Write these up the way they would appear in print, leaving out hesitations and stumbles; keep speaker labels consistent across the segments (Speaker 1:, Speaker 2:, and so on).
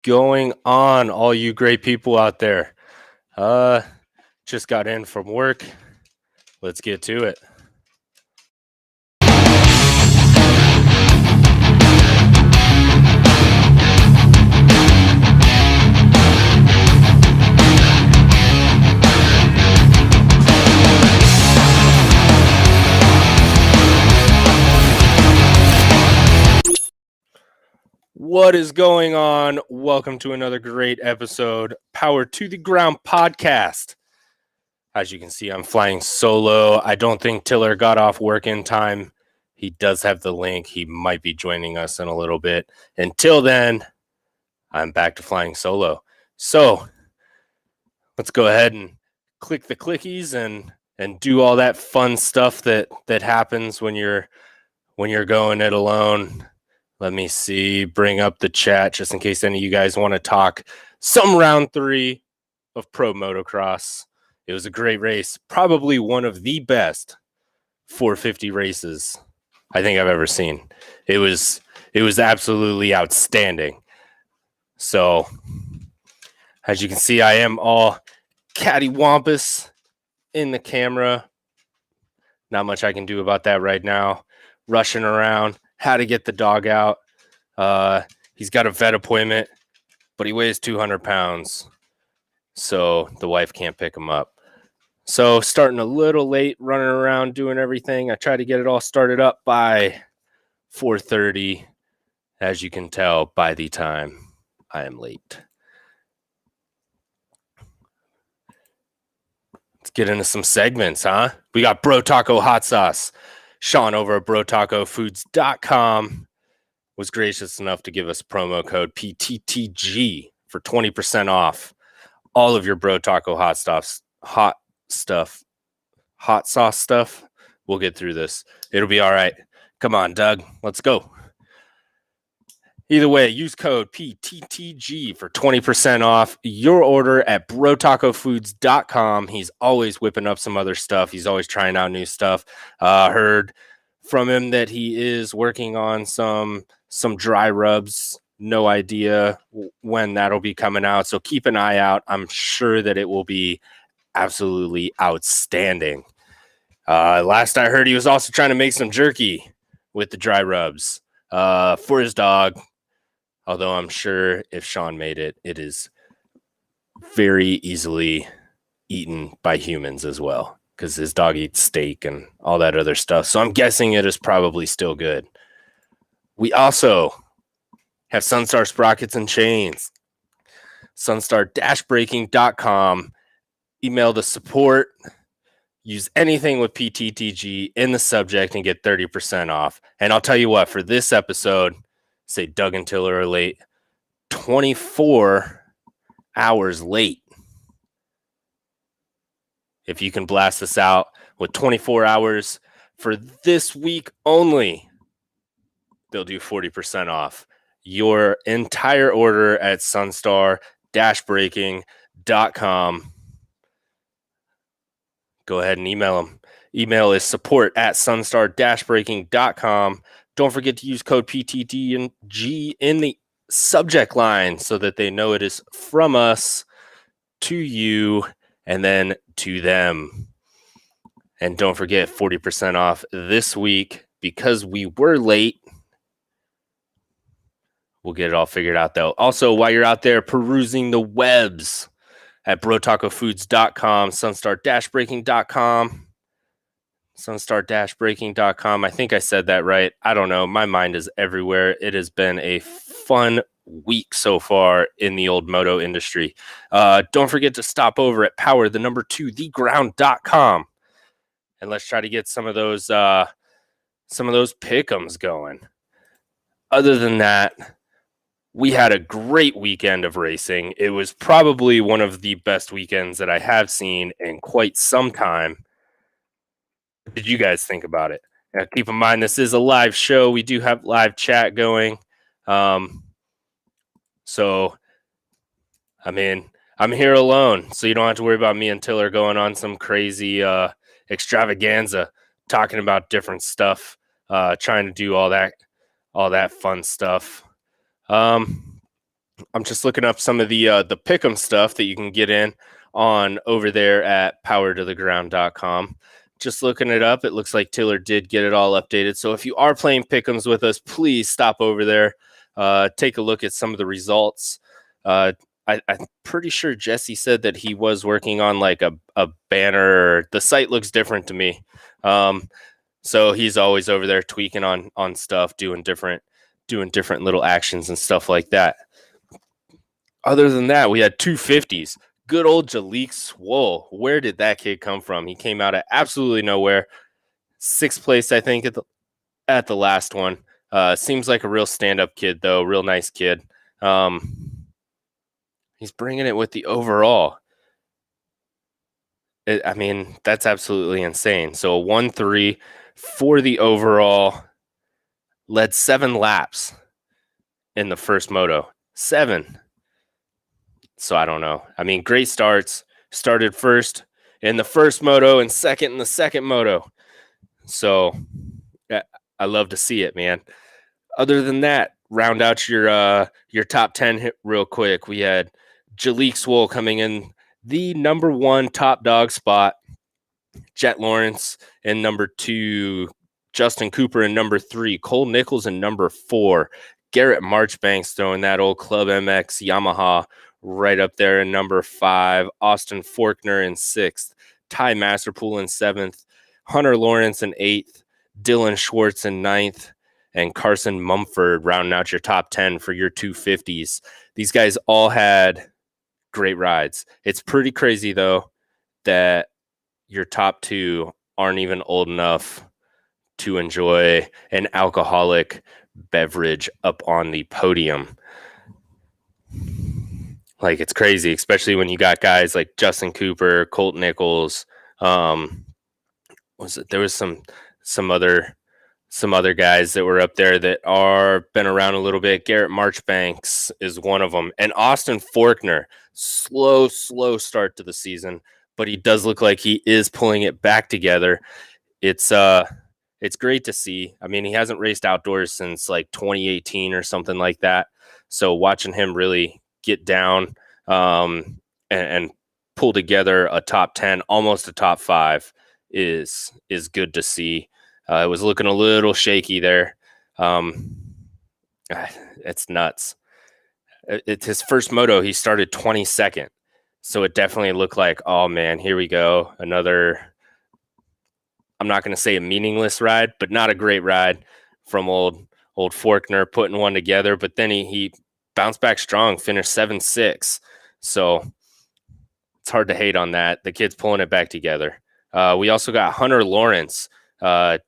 Speaker 1: going on, all you great people out there? Just got in from work. Let's get to it. What is going on? Welcome to another great episode, Power to the Ground podcast. As you can see, I'm flying solo. I don't think Tiller got off work in time. He does have the link. He might be joining us in a little bit. Until then, I'm back to flying solo. So let's go ahead and click the clickies and do all that fun stuff that happens when you're going it alone. Let me see, bring up the chat just in case any of you guys want to talk some round 3 of Pro Motocross. It was a great race, probably one of the best 450 races I think I've ever seen. It was absolutely outstanding. So, as you can see, I am all cattywampus in the camera. Not much I can do about that right now. Rushing around. How to get the dog out. He's got a vet appointment, but he weighs 200 pounds, so the wife can't pick him up. So starting a little late, running around, doing everything. I try to get it all started up by 4:30. As you can tell by the time I am late. Let's get into some segments, huh? We got Bro Taco Hot Sauce. Sean over at brotacofoods.com was gracious enough to give us promo code PTTG for 20% off all of your Bro Taco hot sauce stuff. We'll get through this. It'll be all right. Come on, Doug. Let's go. Either way, use code PTTG for 20% off your order at brotacofoods.com. He's always whipping up some other stuff. He's always trying out new stuff. Heard from him that he is working on some dry rubs. No idea when that'll be coming out. So keep an eye out. I'm sure that it will be absolutely outstanding. Last I heard, he was also trying to make some jerky with the dry rubs for his dog. Although I'm sure if Sean made it, it is very easily eaten by humans as well, because his dog eats steak and all that other stuff. So I'm guessing it is probably still good. We also have Sunstar Sprockets and Chains. Sunstar-braking.com. Email the support. Use anything with PTTG in the subject and get 30% off. And I'll tell you what, for this episode, say Doug and Tiller are late, 24 hours late. If you can blast this out with 24 hours for this week only, they'll do 40% off your entire order at sunstar-braking.com. Go ahead and email them. Email is support@sunstar-braking.com. Don't forget to use code PTTG in the subject line so that they know it is from us to you and then to them. And don't forget 40% off this week because we were late. We'll get it all figured out, though. Also, while you're out there perusing the webs at brotacofoods.com, sunstar-braking.com, sunstar-braking.com. I think I said that right. I don't know. My mind is everywhere. It has been a fun week so far in the old moto industry. Don't forget to stop over at power2theground.com and let's try to get some of those pick'ems going. Other than that, we had a great weekend of racing. It was probably one of the best weekends that I have seen in quite some time. What did you guys think about it? Now, keep in mind, this is a live show. We do have live chat going. So, I mean, I'm here alone, so you don't have to worry about me and Tiller going on some crazy extravaganza, talking about different stuff, trying to do all that fun stuff. I'm just looking up some of the pick'em stuff that you can get in on over there at powertotheground.com. Just looking it up, it looks like Tiller did get it all updated. So if you are playing pick'ems with us, please stop over there, take a look at some of the results. I'm pretty sure Jesse said that he was working on like a banner. The site looks different to me. So he's always over there tweaking on stuff, doing different little actions and stuff like that. Other than that, we had 250s. Good old Jalik Swole. Where did that kid come from? He came out of absolutely nowhere. 6th place, I think, at the last one. Seems like a real stand-up kid, though. Real nice kid. He's bringing it with the overall. That's absolutely insane. So a 1-3 for the overall. Led 7 laps in the first moto. 7. So I don't know. Great starts. Started first in the first moto and second in the second moto. So I love to see it, man. Other than that, round out your top 10 real quick. We had Jalik Swole coming in the number 1 top dog spot. Jet Lawrence in number 2. Justin Cooper in number 3. Cole Nichols in number 4. Garrett Marchbanks throwing that old Club MX Yamaha right up there in number 5. Austin Faulkner in 6th. Ty Masterpool in 7th. Hunter Lawrence in 8th. Dylan Schwartz in 9th. And Carson Mumford rounding out your top 10 for your 250s. These guys all had great rides. It's pretty crazy, though, that your top 2 aren't even old enough to enjoy an alcoholic beverage up on the podium. Like, it's crazy, especially when you got guys like Justin Cooper, Colt Nichols. There was some other guys that were up there that are been around a little bit. Garrett Marchbanks is one of them, and Austin Faulkner. Slow start to the season, but he does look like he is pulling it back together. It's great to see. He hasn't raced outdoors since like 2018 or something like that. So watching him really get down and pull together a top 10, almost a top 5 is good to see. It was looking a little shaky there. It's nuts. It's his first moto. He started 22nd. So it definitely looked like, oh man, here we go. Another, I'm not going to say a meaningless ride, but not a great ride from old Faulkner putting one together. But then he bounced back strong, finished 7-6. So it's hard to hate on that. The kid's pulling it back together. We also got Hunter Lawrence. I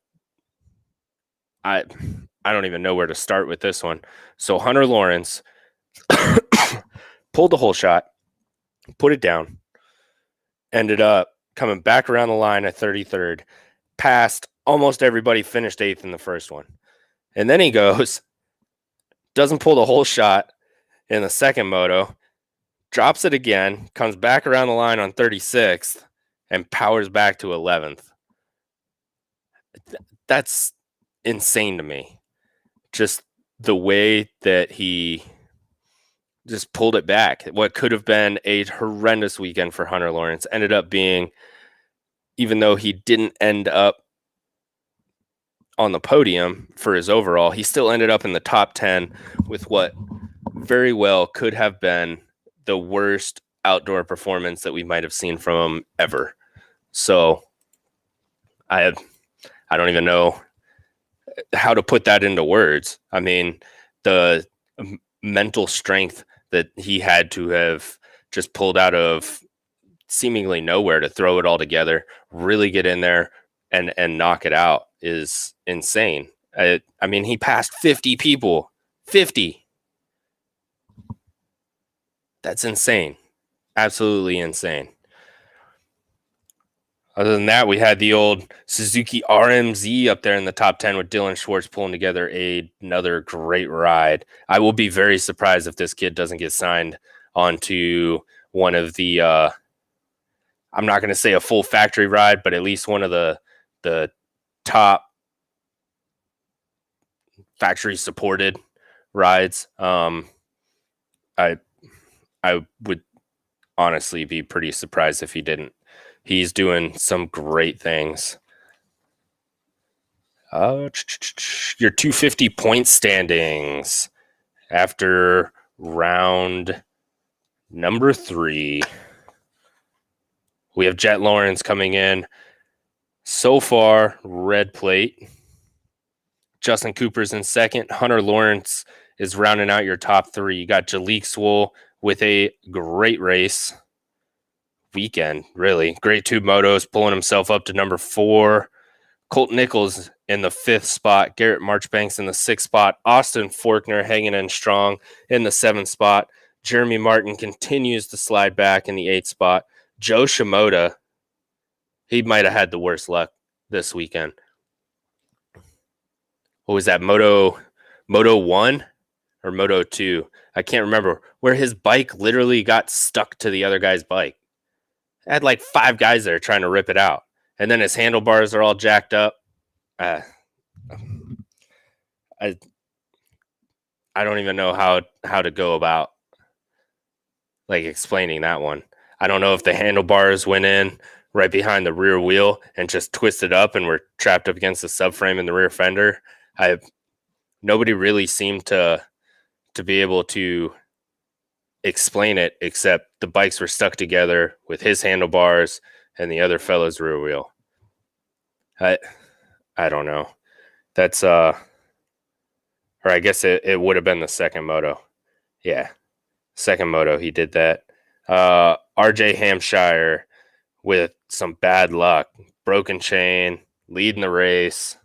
Speaker 1: don't even know where to start with this one. So Hunter Lawrence pulled the whole shot, put it down, ended up coming back around the line at 33rd, passed almost everybody, finished 8th in the first one. And then he goes, doesn't pull the whole shot in the second moto, drops it again, comes back around the line on 36th, and powers back to 11th. That's insane to me. Just the way that he just pulled it back. What could have been a horrendous weekend for Hunter Lawrence ended up being, even though he didn't end up on the podium for his overall, he still ended up in the top 10 with what very well could have been the worst outdoor performance that we might have seen from him ever. So I don't even know how to put that into words. The mental strength that he had to have just pulled out of seemingly nowhere to throw it all together, really get in there and knock it out is insane. He passed 50 people. 50. That's insane. Absolutely insane. Other than that, we had the old Suzuki RMZ up there in the top 10 with Dylan Schwartz pulling together another great ride. I will be very surprised if this kid doesn't get signed onto one of the, I'm not going to say a full factory ride, but at least one of the top factory supported rides. I would honestly be pretty surprised if he didn't. He's doing some great things. Your 250 point standings after round number 3. We have Jet Lawrence coming in. So far, red plate. Justin Cooper's in second. Hunter Lawrence is rounding out your top 3. You got Jalik Swoll with a great race weekend, really. Great tube motos, pulling himself up to number 4. Colt Nichols in the 5th spot. Garrett Marchbanks in the 6th spot. Austin Forkner hanging in strong in the 7th spot. Jeremy Martin continues to slide back in the 8th spot. Joe Shimoda, he might have had the worst luck this weekend. What was that, Moto 1 or Moto 2? I can't remember, where his bike literally got stuck to the other guy's bike. I had like 5 guys there trying to rip it out. And then his handlebars are all jacked up. I don't even know how to go about like explaining that one. I don't know if the handlebars went in right behind the rear wheel and just twisted up and were trapped up against the subframe in the rear fender. Nobody really seemed to be able to explain it, except the bikes were stuck together with his handlebars and the other fellow's rear wheel. I don't know. That's or I guess it would have been the second moto. Yeah. Second moto he did that. RJ Hampshire with some bad luck, broken chain, leading the race.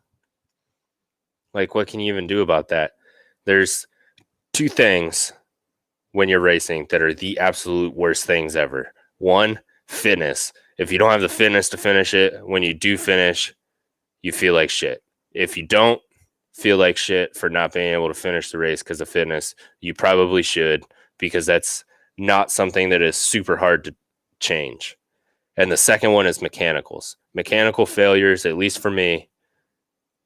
Speaker 1: Like, what can you even do about that? There's 2 things when you're racing that are the absolute worst things ever. 1, fitness. If you don't have the fitness to finish it, when you do finish, you feel like shit. If you don't feel like shit for not being able to finish the race because of fitness, you probably should, because that's not something that is super hard to change. And the second one is mechanicals. Mechanical failures, at least for me,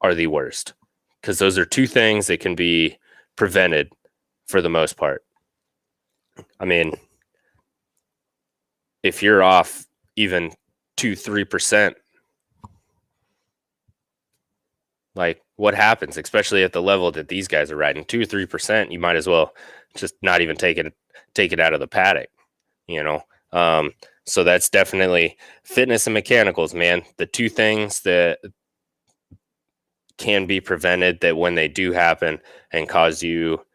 Speaker 1: are the worst, because those are 2 things that can be prevented for the most part. I mean, if you're off even 2-3%, like, what happens, especially at the level that these guys are riding? 2-3%, you might as well just not even take it out of the paddock, you know? So that's definitely fitness and mechanicals, man. The 2 things that can be prevented, that when they do happen and cause you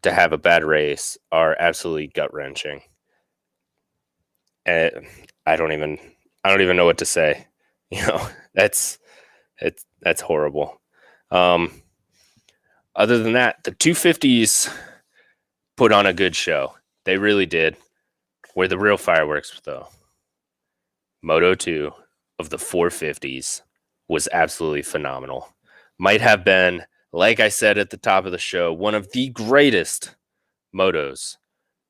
Speaker 1: to have a bad race, are absolutely gut-wrenching. And I don't even know what to say. You know, that's horrible. Other than that, the 250s put on a good show. They really did. Where the real fireworks, though, Moto 2 of the 450s was absolutely phenomenal. Might have been, like I said at the top of the show, one of the greatest motos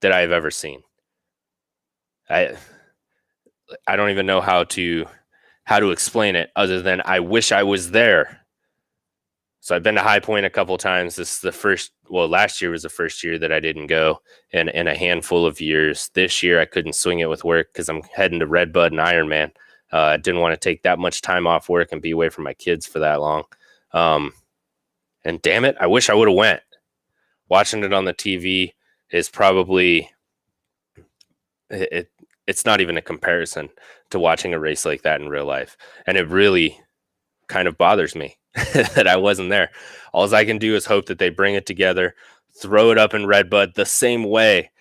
Speaker 1: that I've ever seen. I don't even know how to explain it, other than I wish I was there. So I've been to High Point a couple times. This is the first, last year was the first year that I didn't go in a handful of years. This year I couldn't swing it with work because I'm heading to Redbud and Ironman. I didn't want to take that much time off work and be away from my kids for that long. And damn it, I wish I would have went. Watching it on the TV is probably, it's not even a comparison to watching a race like that in real life. And it really kind of bothers me that I wasn't there. All I can do is hope that they bring it together, throw it up in Redbud the same way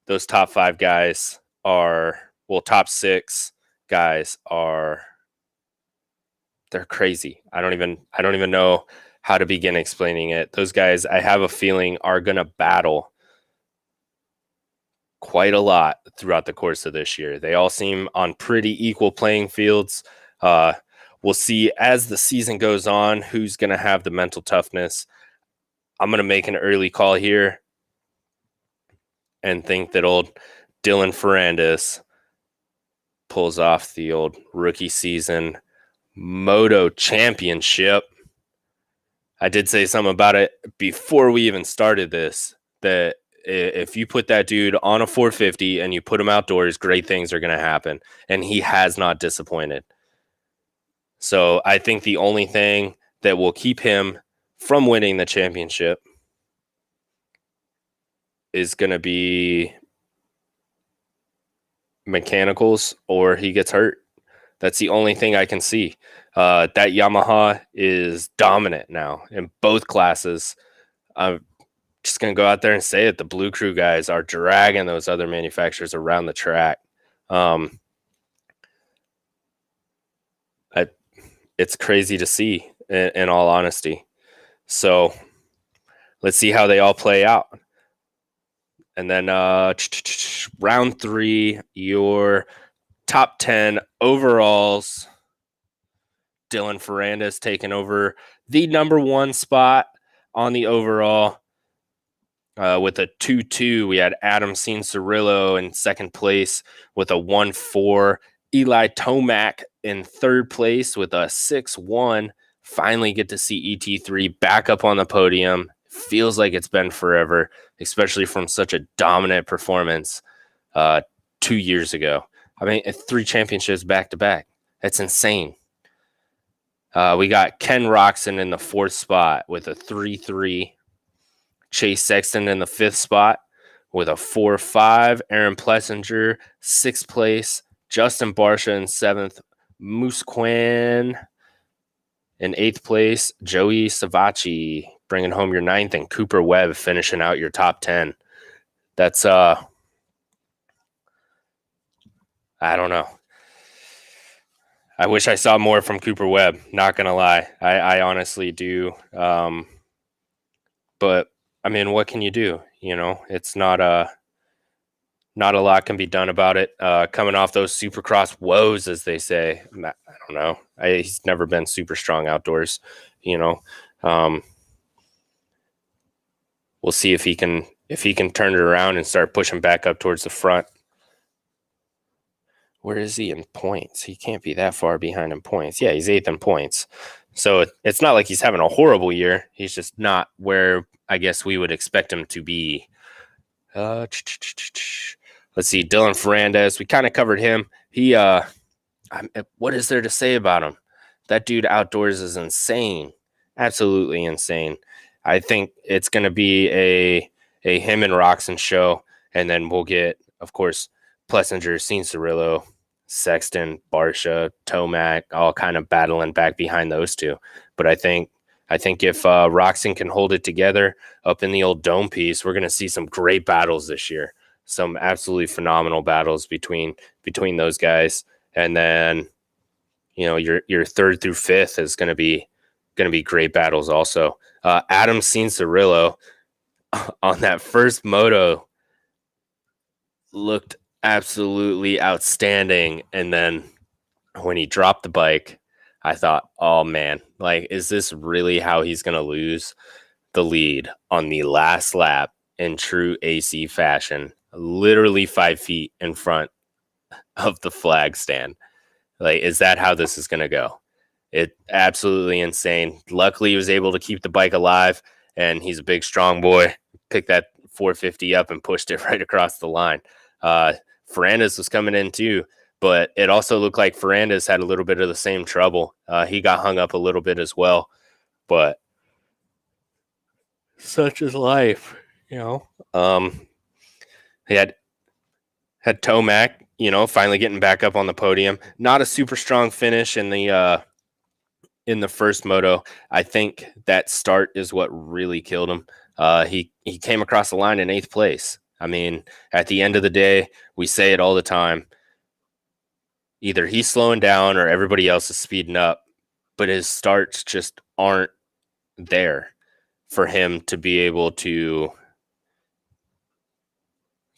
Speaker 1: those top 5 guys are, top 6 guys are. They're crazy. I don't even know how to begin explaining it. Those guys, I have a feeling, are going to battle quite a lot throughout the course of this year. They all seem on pretty equal playing fields. We'll see as the season goes on who's going to have the mental toughness. I'm going to make an early call here and think that old Dylan Fernandez pulls off the old rookie season Moto Championship. I did say something about it before we even started this, that if you put that dude on a 450 and you put him outdoors, great things are going to happen. And he has not disappointed. So I think the only thing that will keep him from winning the championship is going to be mechanicals, or he gets hurt. That's the only thing I can see. That Yamaha is dominant now in both classes. I'm just going to go out there and say it. The Blue Crew guys are dragging those other manufacturers around the track. It's crazy to see, in all honesty. So let's see how they all play out. And then round 3, your top 10 overalls. Dylan Fernandez taking over the number 1 spot on the overall with a 2-2. We had Adam Cianciarillo in second place with a 1-4. Eli Tomac in third place with a 6-1. Finally get to see ET3 back up on the podium. Feels like it's been forever, especially from such a dominant performance 2 years ago. I mean, 3 championships back to back. That's insane. We got Ken Roxon in the 4th spot with a 3-3. Chase Sexton in the 5th spot with a 4-5. Aaron Plessinger, 6th place. Justin Barsha in 7th. Moose Quinn in 8th place. Joey Savacci bringing home your 9th. And Cooper Webb finishing out your top 10. That's, I don't know. I wish I saw more from Cooper Webb, not going to lie. I honestly do. But, I mean, what can you do? You know, it's not a lot can be done about it. Coming off those Supercross woes, as they say. I don't know. He's never been super strong outdoors, you know. We'll see if he can turn it around and start pushing back up towards the front. Where is he in points? He can't be that far behind in points. Yeah, he's 8th in points. So it's not like he's having a horrible year. He's just not where I guess we would expect him to be. Let's see, Dylan Fernandez. We kind of covered him. He, what is there to say about him? That dude outdoors is insane. Absolutely insane. I think it's going to be a him and Roxon show. And then we'll get, of course, Plessinger, Cianciarillo, Sexton, Barsha, Tomac, all kind of battling back behind those two. But I think if Roxon can hold it together up in the old dome piece, we're going to see some great battles this year. Some absolutely phenomenal battles between those guys. And then, you know, your 3rd through 5th is going to be great battles also. Adam Cianciarillo on that first moto looked absolutely outstanding. And then when he dropped the bike, I thought, oh man, like, is this really how he's going to lose the lead on the last lap in true AC fashion, literally 5 feet in front of the flag stand? Like, is that how this is going to go? It absolutely insane. Luckily, he was able to keep the bike alive, and he's a big, strong boy. Picked that 450 up and pushed it right across the line. Fernandez was coming in too, but it also looked like Fernandez had a little bit of the same trouble. He got hung up a little bit as well, but such is life, you know. He had Tomac, you know, finally getting back up on the podium. Not a super strong finish in the first moto. I think that start is what really killed him. He came across the line in 8th place. I mean, at the end of the day, we say it all the time. Either he's slowing down or everybody else is speeding up, but his starts just aren't there for him to be able to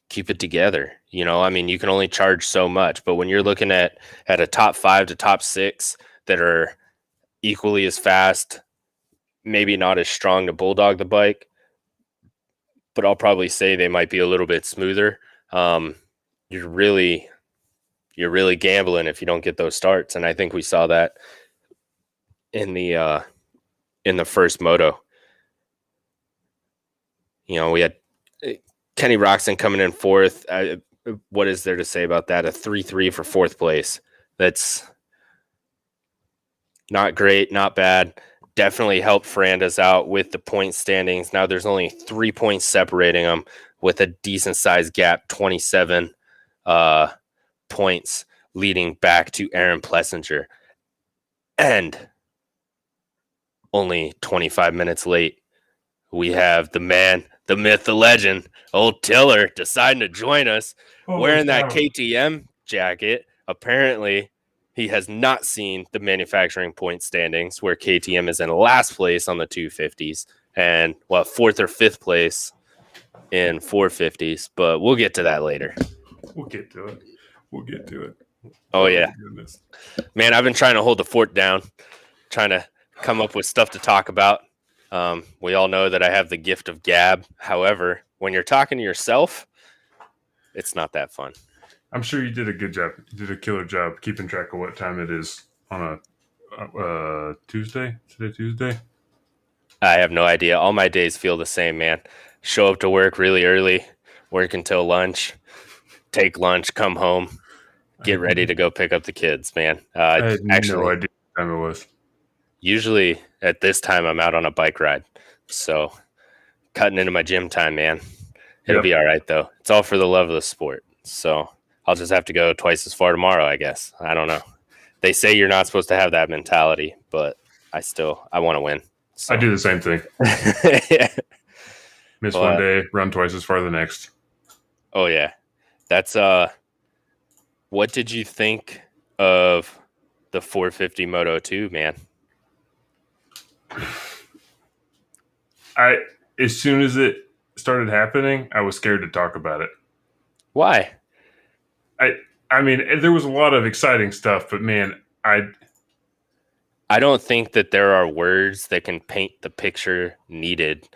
Speaker 1: keep it together. You know, I mean, you can only charge so much, but when you're looking at a top 5 to top 6 that are equally as fast, maybe not as strong to bulldog the bike, but I'll probably say they might be a little bit smoother. You're really gambling if you don't get those starts. And I think we saw that in the first moto. You know, we had Kenny Roxon coming in fourth. What is there to say about that? A 3-3 for fourth place. That's not great, not bad. Definitely helped Fernandez out with the point standings. Now there's only 3 points separating them with a decent sized gap, 27 points leading back to Aaron Plessinger. And only 25 minutes late, we have the man, the myth, the legend, old Tiller, deciding to join us wearing that KTM jacket. Apparently, he has not seen the manufacturing point standings where KTM is in last place on the 250s and, fourth or fifth place in 450s. But we'll get to that later.
Speaker 2: We'll get to it.
Speaker 1: Oh, yeah. Man, I've been trying to hold the fort down, trying to come up with stuff to talk about. We all know that I have the gift of gab. However, when you're talking to yourself, it's not that fun.
Speaker 2: I'm sure you did a good job. You did a killer job keeping track of what time it is on a Tuesday. Today, Tuesday?
Speaker 1: I have no idea. All my days feel the same, man. Show up to work really early, work until lunch, take lunch, come home, get ready to go pick up the kids, man.
Speaker 2: I had no idea what time it was.
Speaker 1: Usually at this time, I'm out on a bike ride. So cutting into my gym time, man. It'll be all right, though. It's all for the love of the sport. So I'll just have to go twice as far tomorrow, I guess. I don't know. They say you're not supposed to have that mentality, but I want to win. So.
Speaker 2: I do the same thing.
Speaker 1: Yeah.
Speaker 2: Miss one day, run twice as far the next.
Speaker 1: Oh, yeah. That's what did you think of the 450 Moto 2, man?
Speaker 2: As soon as it started happening, I was scared to talk about it.
Speaker 1: Why?
Speaker 2: I mean, there was a lot of exciting stuff, but man, I
Speaker 1: don't think that there are words that can paint the picture needed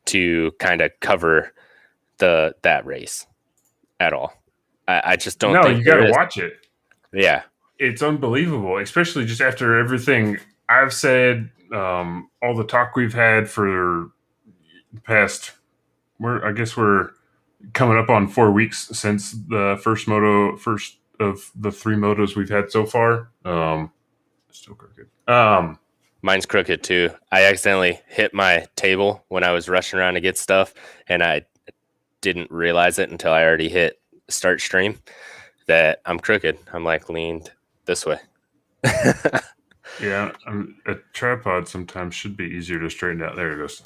Speaker 1: to kind of cover that race at all. I just don't think.
Speaker 2: No, you got to watch it.
Speaker 1: Yeah.
Speaker 2: It's unbelievable, especially just after everything I've said, all the talk we've had for the past, we're coming up on 4 weeks since the first of the 3 motos we've had so far. Still crooked.
Speaker 1: Mine's crooked too. I accidentally hit my table when I was rushing around to get stuff, and I didn't realize it until I already hit start stream that I'm crooked. I'm like leaned this way.
Speaker 2: Yeah, a tripod sometimes should be easier to straighten out. There it goes.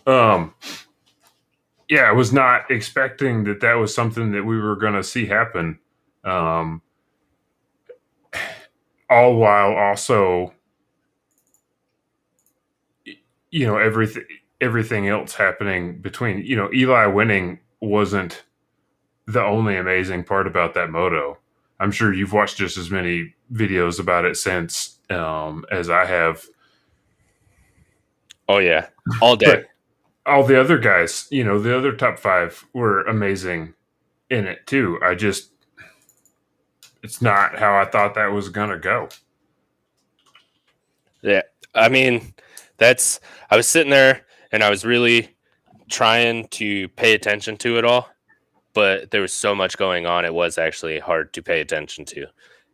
Speaker 2: Yeah, I was not expecting that was something that we were going to see happen. All while also, everything else happening between, Eli winning wasn't the only amazing part about that moto. I'm sure you've watched just as many videos about it since as I have.
Speaker 1: Oh, yeah. All day.
Speaker 2: But all the other guys, the other top 5 were amazing in it too. It's not how I thought that was going to go.
Speaker 1: Yeah. I mean, I was sitting there and I was really trying to pay attention to it all, but there was so much going on. It was actually hard to pay attention to.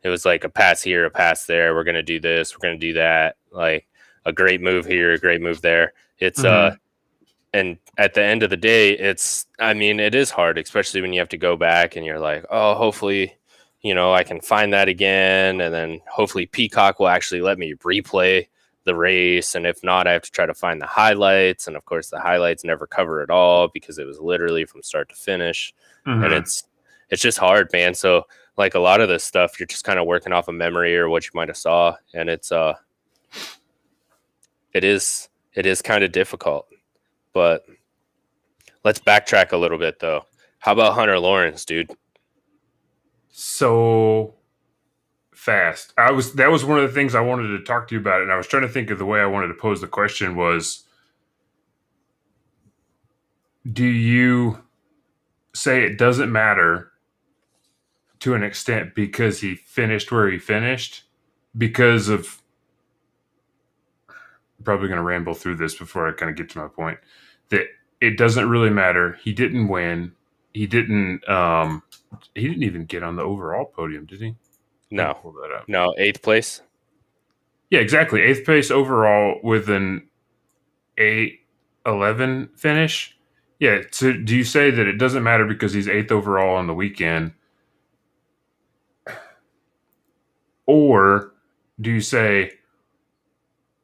Speaker 1: It was like a pass here, a pass there. We're going to do this. We're going to do that. Like a great move here, a great move there. It's, and at the end of the day, it is hard, especially when you have to go back and you're like, oh, hopefully, I can find that again. And then hopefully Peacock will actually let me replay the race. And if not, I have to try to find the highlights. And of course, the highlights never cover it all because it was literally from start to finish. And it's just hard, man. So like a lot of this stuff, you're just kind of working off of memory or what you might have saw. And it is kind of difficult. But let's backtrack a little bit, though. How about Hunter Lawrence, dude?
Speaker 2: So fast. That was one of the things I wanted to talk to you about, and I was trying to think of the way I wanted to pose the question was, do you say it doesn't matter to an extent because he finished where he finished? Because of, I'm probably going to ramble through this before I kind of get to my point, that it doesn't really matter. He didn't win. He didn't even get on the overall podium, did he? Let me
Speaker 1: No,
Speaker 2: pull that up.
Speaker 1: no, 8th place.
Speaker 2: Yeah, exactly. 8th place overall with an 8:11 finish. Yeah. So do you say that it doesn't matter because he's 8th overall on the weekend? Or do you say,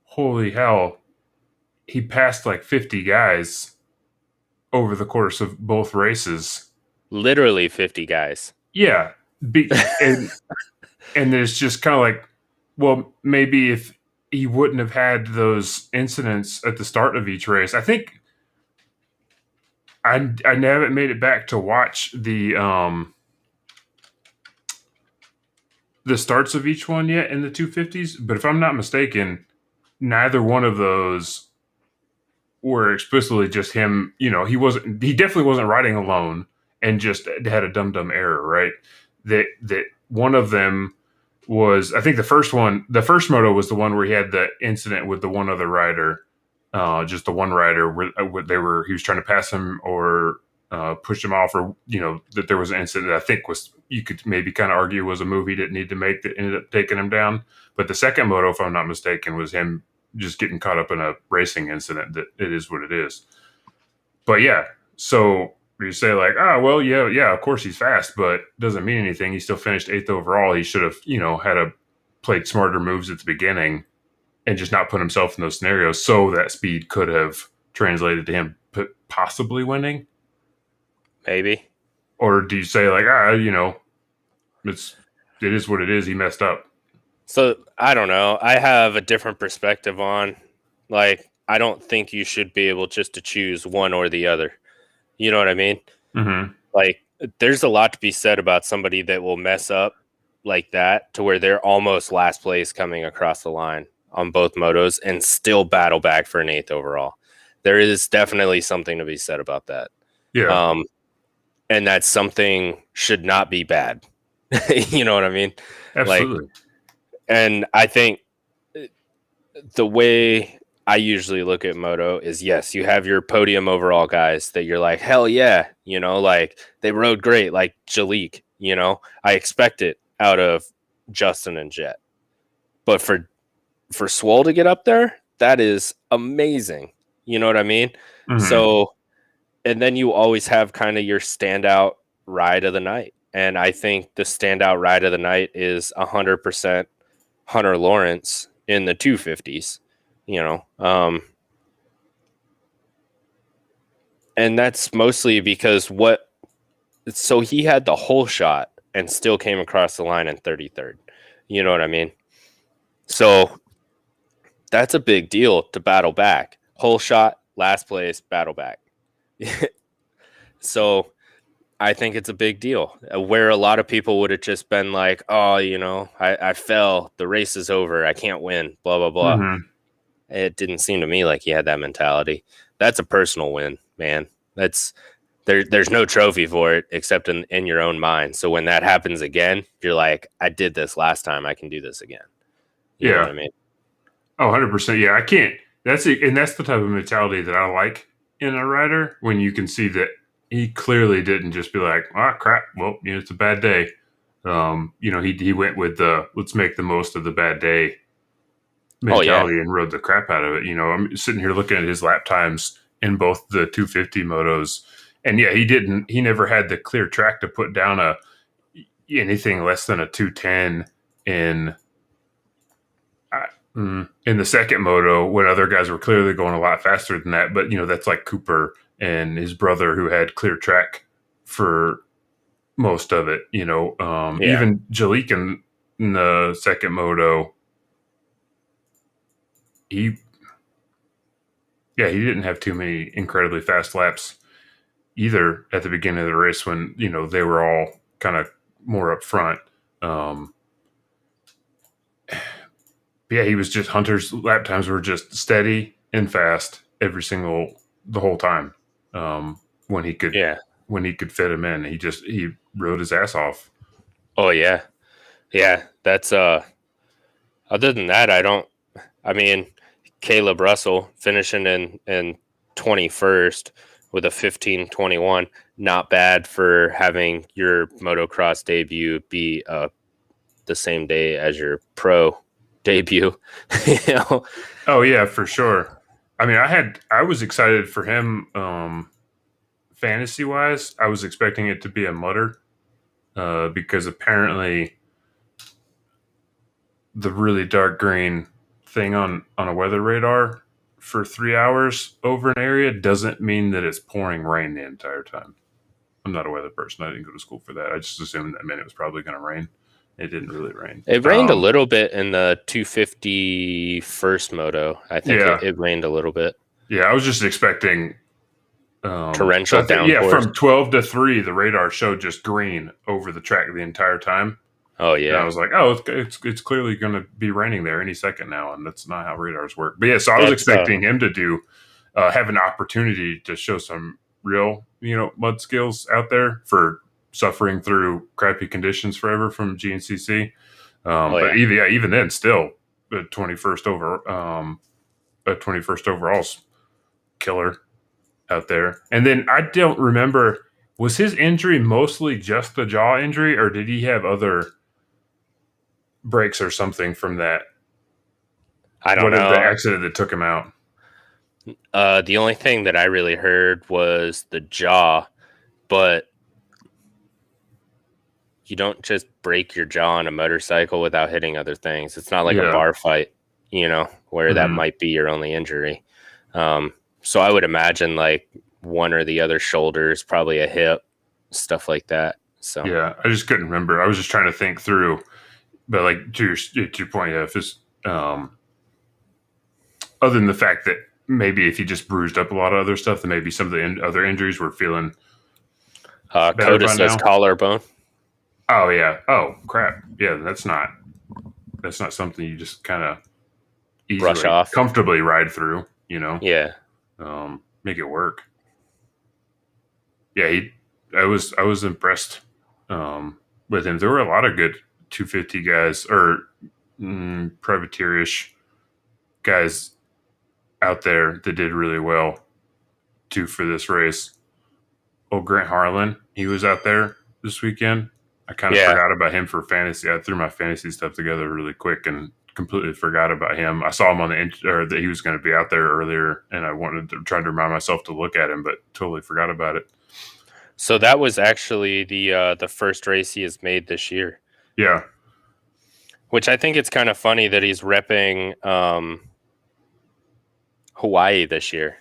Speaker 2: holy hell, he passed like 50 guys over the course of both races?
Speaker 1: Literally 50 guys.
Speaker 2: Yeah. And it's just kind of like, well, maybe if he wouldn't have had those incidents at the start of each race, I think I haven't made it back to watch the starts of each one yet in the 250s, but if I'm not mistaken, neither one of those were explicitly just him. He definitely wasn't riding alone and just had a dumb error, right? That one of them was, I think the first moto was the one where he had the incident with the one other rider, just the one rider where he was trying to pass him or push him off, or that there was an incident that I think you could maybe kind of argue was a move he didn't need to make that ended up taking him down. But the second moto, if I'm not mistaken, was him just getting caught up in a racing incident. That it is what it is. But yeah, so you say like, oh well, yeah, of course he's fast, but doesn't mean anything. He still finished 8th overall. He should have, played smarter moves at the beginning and just not put himself in those scenarios, so that speed could have translated to him possibly winning.
Speaker 1: Maybe.
Speaker 2: Or do you say like, it is what it is. He messed up.
Speaker 1: So I don't know. I have a different perspective on, like, I don't think you should be able just to choose one or the other. You know what I mean?
Speaker 2: Mm-hmm.
Speaker 1: Like, there's a lot to be said about somebody that will mess up like that to where they're almost last place coming across the line on both motos and still battle back for an 8th overall. There is definitely something to be said about that.
Speaker 2: Yeah.
Speaker 1: And that something should not be bad. You know what I mean?
Speaker 2: Absolutely.
Speaker 1: Like, and I think the way I usually look at moto is, yes, you have your podium overall guys that you're like, hell yeah, like they rode great, like Jalik, I expect it out of Justin and Jet. But for Swole to get up there, that is amazing. You know what I mean?
Speaker 2: Mm-hmm.
Speaker 1: So, and then you always have kind of your standout ride of the night. And I think the standout ride of the night is 100% Hunter Lawrence in the 250s, and that's mostly because so he had the whole shot and still came across the line in 33rd. You know what I mean? So that's a big deal to battle back. Whole shot, last place, battle back. So I think it's a big deal, where a lot of people would have just been like, oh, I fell. The race is over. I can't win, blah, blah, blah.
Speaker 2: Mm-hmm.
Speaker 1: It didn't seem to me like he had that mentality. That's a personal win, man. There's no trophy for it except in your own mind. So when that happens again, you're like, I did this last time. I can do this again. You know what I mean?
Speaker 2: Oh, 100%. Yeah, I can't. That's it. And that's the type of mentality that I like in a rider, when you can see that he clearly didn't just be like, oh, crap. Well, it's a bad day. He went with the let's make the most of the bad day mentality and rode the crap out of it. I'm sitting here looking at his lap times in both the 250 motos. And yeah, he never had the clear track to put down anything less than a 210 in the second moto, when other guys were clearly going a lot faster than that. But, that's like Cooper and his brother, who had clear track for most of it, even Jalik in the second moto, he didn't have too many incredibly fast laps either at the beginning of the race, when, they were all kind of more up front. He was just, Hunter's lap times were just steady and fast the whole time. When he could fit him in, he rode his ass off.
Speaker 1: Oh yeah. Yeah. That's, other than that, Caleb Russell finishing in 21st with a 15:21. Not bad for having your motocross debut be the same day as your pro debut. You know?
Speaker 2: Oh yeah, for sure. I mean, I was excited for him fantasy wise. I was expecting it to be a mutter because apparently the really dark green thing on a weather radar for 3 hours over an area doesn't mean that it's pouring rain the entire time. I'm not a weather person. I didn't go to school for that. I just assumed that meant it was probably going to rain. It didn't really rain.
Speaker 1: It rained a little bit in the 250 first moto. I think it rained a little bit.
Speaker 2: Yeah, I was just expecting
Speaker 1: torrential downpours.
Speaker 2: Yeah, from 12 to 3, the radar showed just green over the track the entire time.
Speaker 1: Oh yeah,
Speaker 2: and I was like, oh, it's clearly going to be raining there any second now, and that's not how radars work. But yeah, so I was expecting him to have an opportunity to show some real, mud skills out there for suffering through crappy conditions forever from GNCC. But even then, still the 21st overall's killer out there. And then I don't remember, was his injury mostly just the jaw injury, or did he have other breaks or something from that?
Speaker 1: I don't know.
Speaker 2: The accident that took him out.
Speaker 1: The only thing that I really heard was the jaw, but you don't just break your jaw on a motorcycle without hitting other things. It's not like a bar fight, where that might be your only injury. So I would imagine like one or the other shoulders, probably a hip, stuff like that. So
Speaker 2: yeah, I just couldn't remember. I was just trying to think through, but like to your point, if it's other than the fact that maybe if he just bruised up a lot of other stuff, then maybe some of the other injuries we're feeling.
Speaker 1: Coda says collarbone.
Speaker 2: Oh yeah. Oh crap. Yeah, that's not something you just kind of
Speaker 1: brush off,
Speaker 2: comfortably ride through.
Speaker 1: Yeah.
Speaker 2: Make it work. Yeah, I was impressed with him. There were a lot of good 250 guys or privateerish guys out there that did really well too for this race. Oh, Grant Harlan, he was out there this weekend. I kind of forgot about him for fantasy. I threw my fantasy stuff together really quick and completely forgot about him. I saw him on that he was going to be out there earlier, and I tried to remind myself to look at him, but totally forgot about it.
Speaker 1: So that was actually the first race he has made this year.
Speaker 2: Yeah.
Speaker 1: Which I think it's kind of funny that he's repping Hawaii this year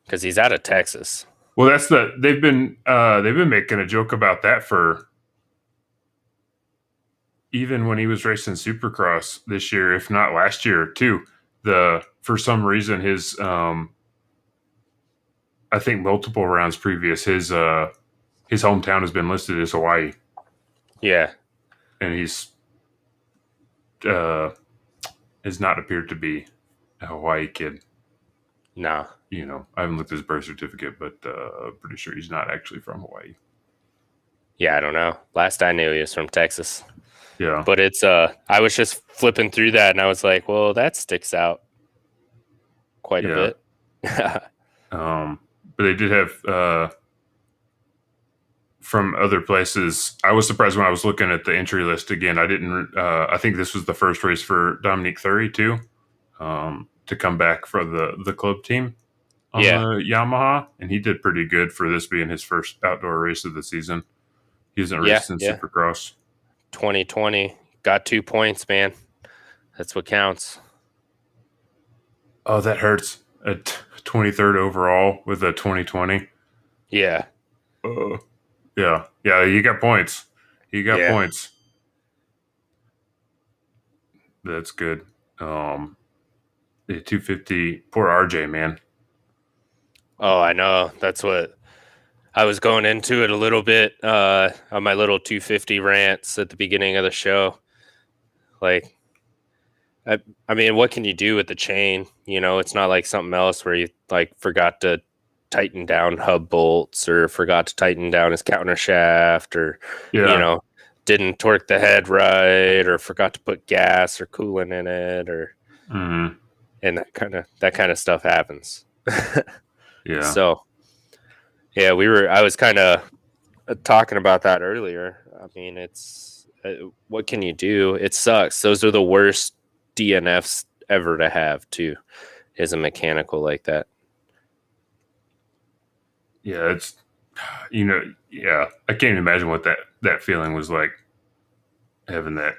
Speaker 1: because he's out of Texas.
Speaker 2: Well, they've been making a joke about that for even when he was racing Supercross this year, if not last year too. For some reason his I think multiple rounds previous his hometown has been listed as Hawaii.
Speaker 1: Yeah.
Speaker 2: And he's has not appeared to be a Hawaii kid.
Speaker 1: No.
Speaker 2: I haven't looked at his birth certificate, but I'm pretty sure he's not actually from Hawaii.
Speaker 1: Yeah, I don't know. Last I knew he was from Texas.
Speaker 2: Yeah.
Speaker 1: But it's I was just flipping through that and I was like, well, that sticks out quite a bit.
Speaker 2: But they did have from other places. I was surprised when I was looking at the entry list again. I think this was the first race for Dominique Thury too, to come back for the club team on the Yamaha, and he did pretty good for this being his first outdoor race of the season. He hasn't raced in Supercross.
Speaker 1: 2020 got 2 points, man. That's what counts.
Speaker 2: Oh, that hurts. A 23rd overall with a 2020.
Speaker 1: Yeah.
Speaker 2: Yeah. You got points. Points. That's good. The 250. Poor RJ, man.
Speaker 1: Oh, I know. That's what I was going into it a little bit on my little 250 rants at the beginning of the show. Like, I mean, what can you do with the chain? It's not like something else where you like forgot to tighten down hub bolts or forgot to tighten down his counter shaft or, didn't torque the head right or forgot to put gas or coolant in it or, and that kind of stuff happens.
Speaker 2: Yeah.
Speaker 1: So, Yeah, I was kind of talking about that earlier. I mean, it's what can you do? It sucks. Those are the worst DNFs ever to have too. Is a mechanical like that.
Speaker 2: Yeah, it's yeah. I can't even imagine what that feeling was like having that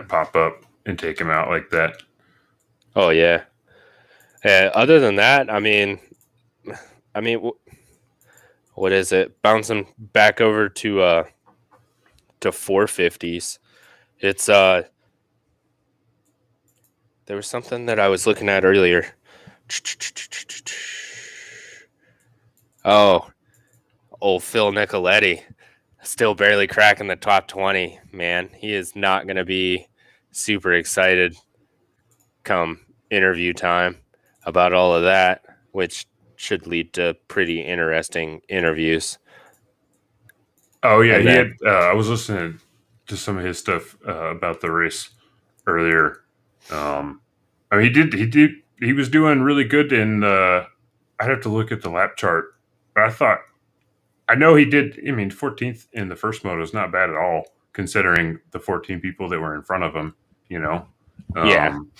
Speaker 2: pop up and take him out like that.
Speaker 1: Oh yeah. Other than that, I mean, what is it? Bouncing back over to 450s. It's there was something that I was looking at earlier. Oh, old Phil Nicoletti, still barely cracking the top 20. Man, he is not going to be super excited come interview time about all of that, which should lead to pretty interesting interviews.
Speaker 2: Oh yeah,
Speaker 1: And
Speaker 2: he had.
Speaker 1: then,
Speaker 2: I was listening to some of his stuff about the race earlier. I mean, he was doing really good in. I'd have to look at the lap chart, but I know he did. I mean, 14th in the first moto is not bad at all, considering the 14 people that were in front of him. You know,
Speaker 1: yeah,
Speaker 2: um,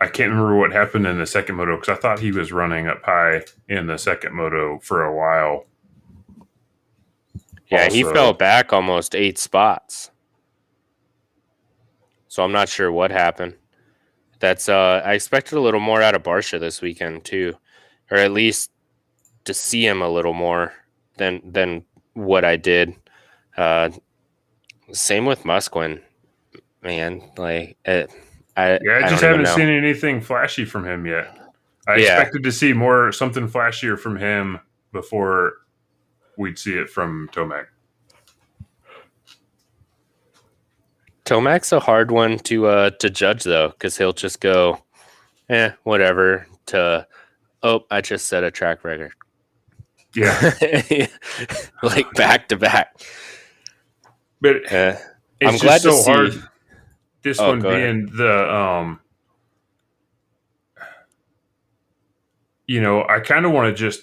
Speaker 2: I can't remember what happened in the second moto because I thought he was running up high in the second moto for a while.
Speaker 1: yeah, he fell
Speaker 2: Also,
Speaker 1: back almost 8 spots. So I'm not sure what happened. That's I expected a little more out of Barsha this weekend too, or at least to see him a little more than what I did. Same with Musquin, man. Like
Speaker 2: yeah, I
Speaker 1: I
Speaker 2: just
Speaker 1: don't even
Speaker 2: haven't
Speaker 1: know.
Speaker 2: seen anything flashy from him yet. I
Speaker 1: Yeah,
Speaker 2: expected to see something flashier from him before we'd see it from Tomac.
Speaker 1: Tomac's a hard one to judge though, because he'll just go, whatever. To I just set a track record,
Speaker 2: Yeah,
Speaker 1: like back to back.
Speaker 2: but
Speaker 1: I'm
Speaker 2: it's just
Speaker 1: glad to
Speaker 2: so
Speaker 1: see.
Speaker 2: hard. This
Speaker 1: Oh,
Speaker 2: one
Speaker 1: go ahead.
Speaker 2: being I kind of want to just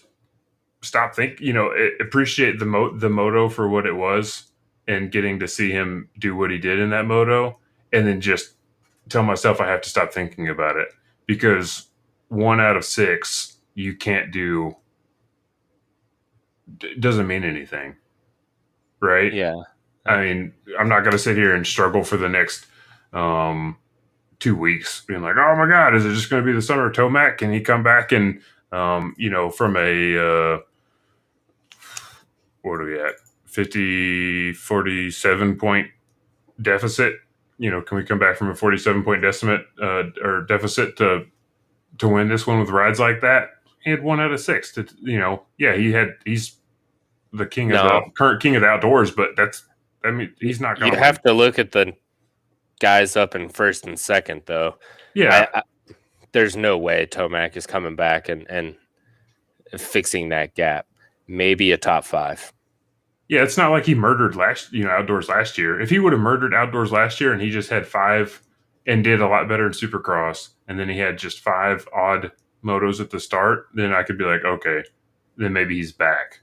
Speaker 2: stop thinking, appreciate the moto for what it was and getting to see him do what he did in that moto, and then just tell myself I have to stop thinking about it because 1 out of 6 you can't do doesn't mean anything, right?
Speaker 1: Yeah.
Speaker 2: I mean, I'm not going to sit here and struggle for the next 2 weeks being like, oh my God, is it just going to be the summer of Tomac? Can he come back and, from a, what are we at? 47 point deficit. Can we come back from a 47-point decimate or deficit to win this one with rides like that? He had 1 out of 6. He's the
Speaker 1: No,
Speaker 2: current king of the outdoors, but he's not
Speaker 1: you
Speaker 2: going to win.
Speaker 1: have to look at the guys up in first and second, though.
Speaker 2: Yeah,
Speaker 1: I there's no way Tomac is coming back and fixing that gap. Maybe a top 5.
Speaker 2: yeah. It's not like he murdered outdoors last year. If he would have murdered outdoors last year and he just had 5 and did a lot better in Supercross, and then he had just 5 odd motos at the start, then I could be like, okay, then maybe he's back.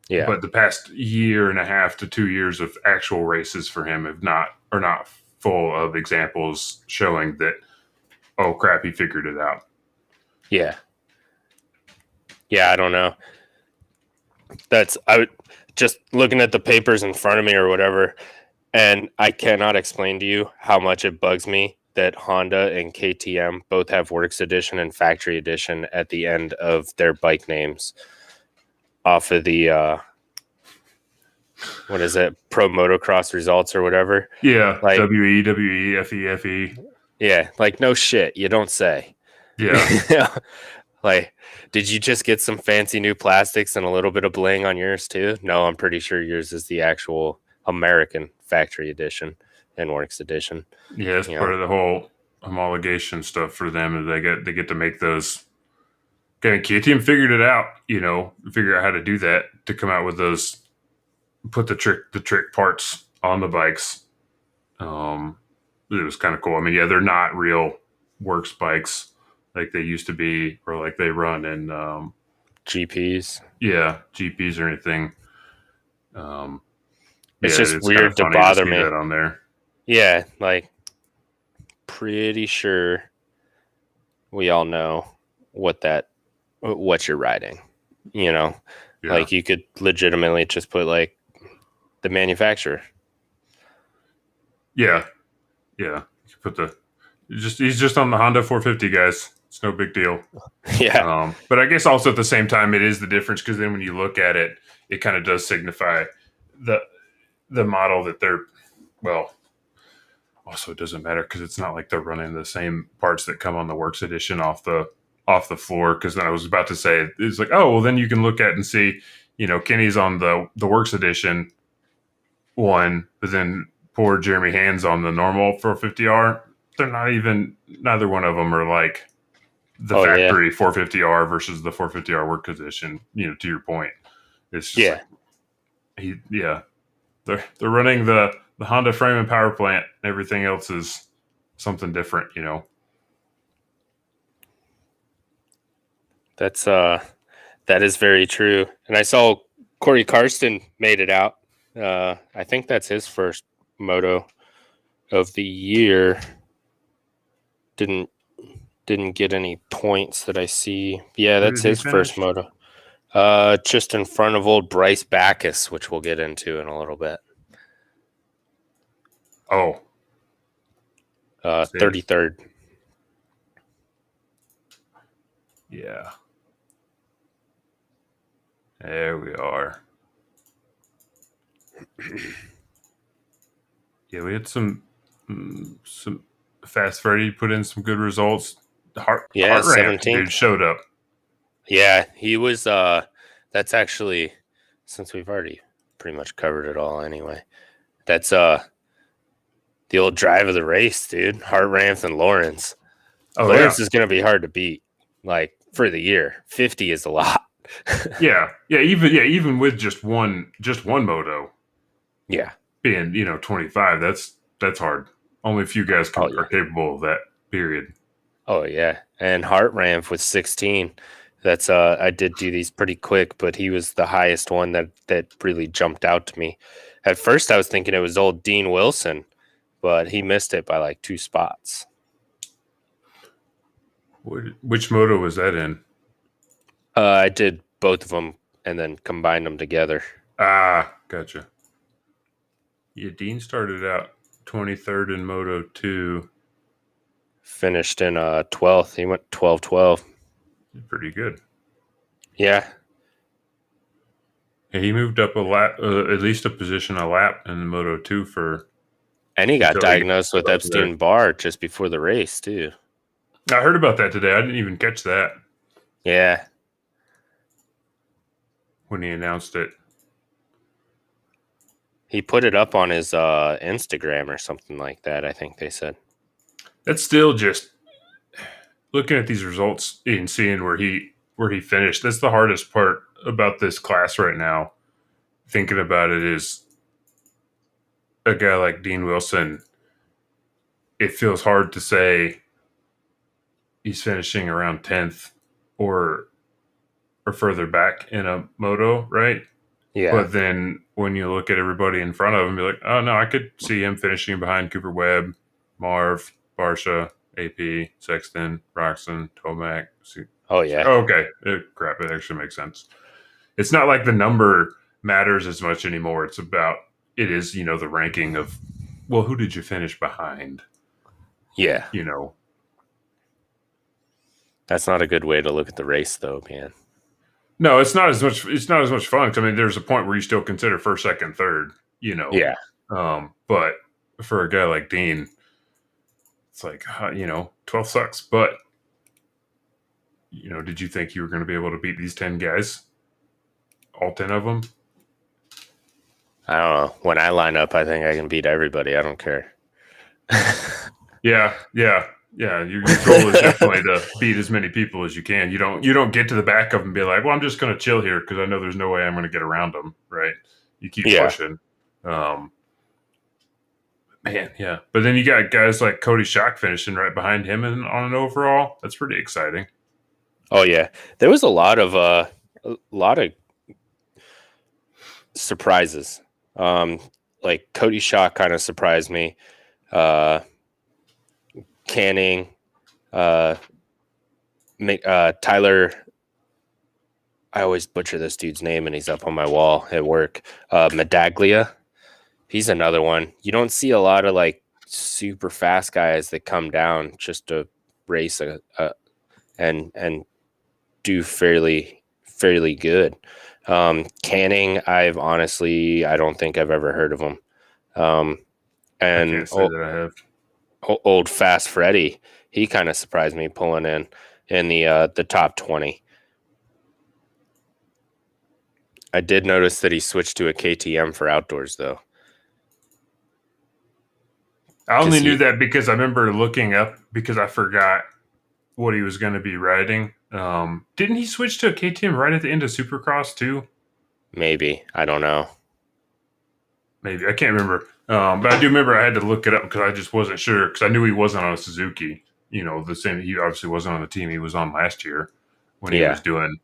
Speaker 1: Yeah.
Speaker 2: But the past year and a half to 2 years of actual races for him are not full of examples showing that, oh crap, he figured it out.
Speaker 1: Yeah. Yeah, I don't know. I would just looking at the papers in front of me or whatever, and I cannot explain to you how much it bugs me that Honda and KTM both have Works Edition and Factory Edition at the end of their bike names off of the what is it, Pro Motocross results or whatever.
Speaker 2: Yeah,
Speaker 1: Like,
Speaker 2: WE, WE, FE, FE.
Speaker 1: yeah, like no shit, you don't say.
Speaker 2: Yeah.
Speaker 1: Like, did you just get some fancy new plastics and a little bit of bling on yours too? No, I'm pretty sure yours is the actual American Factory Edition and Works Edition.
Speaker 2: Yeah, it's part of the whole homologation stuff for them. Is they get to make those. Okay, KTM figured it out. Figure out how to do that to come out with those. Put the trick parts on the bikes. It was kind of cool. I mean, yeah, they're not real works bikes like they used to be, or like they run in
Speaker 1: GPs.
Speaker 2: Yeah, GPs or anything.
Speaker 1: It's just
Speaker 2: it's kind of
Speaker 1: weird to
Speaker 2: funny to
Speaker 1: bother
Speaker 2: see
Speaker 1: me.
Speaker 2: that on there.
Speaker 1: Yeah, like pretty sure we all know what you're riding. Like you could legitimately just put like the manufacturer.
Speaker 2: Yeah. You put he's just on the Honda 450, guys. It's no big deal.
Speaker 1: Yeah.
Speaker 2: But I guess also at the same time, it is the difference because then when you look at it, it kind of does signify the model that they're, well, also it doesn't matter because it's not like they're running the same parts that come on the Works Edition off the floor. Because then I was about to say, it's like, oh, well, then you can look at and see, Kenny's on the Works Edition one, but then poor Jeremy Hand's on the normal 450R. They're not even, neither one of them are like the factory 450R versus the 450R Work Edition. To your point, it's just they're running the Honda frame and power plant. Everything else is something different.
Speaker 1: That is very true. And I saw Corey Karsten made it out. I think that's his first moto of the year. Didn't get any points that I see. Yeah, that's his first moto. Just in front of old Bryce Backus, which we'll get into in a little bit.
Speaker 2: Oh.
Speaker 1: 33rd.
Speaker 2: Yeah. There we are. Yeah, we had some Fast Freddy put in some good results. Heart
Speaker 1: 17th.
Speaker 2: Dude showed up.
Speaker 1: Yeah, he was. That's actually, since we've already pretty much covered it all anyway. That's the old drive of the race, dude. Hart, Ramth, and Lawrence. Lawrence is going to be hard to beat. Like for the year, 50 is a lot.
Speaker 2: Even with just one moto.
Speaker 1: Yeah,
Speaker 2: being 25, that's hard. Only a few guys are capable of that. Period.
Speaker 1: Oh yeah, and Hart Ramf with 16. That's I did do these pretty quick, but he was the highest one that really jumped out to me. At first, I was thinking it was old Dean Wilson, but he missed it by like 2 spots.
Speaker 2: Which moto was that in?
Speaker 1: I did both of them and then combined them together.
Speaker 2: Ah, gotcha. Yeah, Dean started out 23rd in Moto 2.
Speaker 1: Finished in 12th. He went 12-12.
Speaker 2: Pretty good.
Speaker 1: Yeah.
Speaker 2: He moved up a lap, at least a position a lap in Moto 2 for.
Speaker 1: And he got diagnosed with Epstein-Barr just before the race, too.
Speaker 2: I heard about that today. I didn't even catch that.
Speaker 1: Yeah.
Speaker 2: When he announced it.
Speaker 1: He put it up on his Instagram or something like that, I think they said.
Speaker 2: That's still just looking at these results and seeing where he finished. That's the hardest part about this class right now. Thinking about it is a guy like Dean Wilson. It feels hard to say he's finishing around 10th or further back in a moto, right?
Speaker 1: Yeah.
Speaker 2: But then when you look at everybody in front of him, you're like, oh no, I could see him finishing behind Cooper Webb, Marv, Barsha, AP, Sexton, Roxon, Tomac.
Speaker 1: Oh, yeah.
Speaker 2: Oh, okay. Crap, it actually makes sense. It's not like the number matters as much anymore. It is, the ranking of, well, who did you finish behind?
Speaker 1: Yeah. That's not a good way to look at the race, though, man.
Speaker 2: No, it's not as much fun. I mean, there's a point where you still consider first, second, third,
Speaker 1: Yeah.
Speaker 2: But for a guy like Dean, it's like, 12 sucks. But, did you think you were going to be able to beat these 10 guys? All 10 of them?
Speaker 1: I don't know. When I line up, I think I can beat everybody. I don't care.
Speaker 2: Yeah. Your goal is definitely to beat as many people as you can. You don't get to the back of them and be like, well, I'm just going to chill here because I know there's no way I'm going to get around them, right? You keep pushing. Man, yeah. But then you got guys like Cody Schock finishing right behind him on an overall. That's pretty exciting.
Speaker 1: Oh, yeah. There was a lot of a lot of surprises. Like Cody Shaw kind of surprised me. Canning, Tyler. I always butcher this dude's name, and he's up on my wall at work. Medaglia. He's another one. You don't see a lot of like super fast guys that come down just to race and do fairly good. Canning, I don't think I've ever heard of him.
Speaker 2: I
Speaker 1: And
Speaker 2: can't say that I have.
Speaker 1: old Fast Freddy, he kind of surprised me pulling in the top 20. I did notice that he switched to a KTM for outdoors, though.
Speaker 2: I only knew that because I remember looking up because I forgot what he was going to be riding. Didn't he switch to a KTM right at the end of Supercross too?
Speaker 1: Maybe. I don't know.
Speaker 2: Maybe. I can't remember. But I do remember I had to look it up because I just wasn't sure because I knew he wasn't on a Suzuki. You know, the same. He obviously wasn't on the team he was on last year when he was doing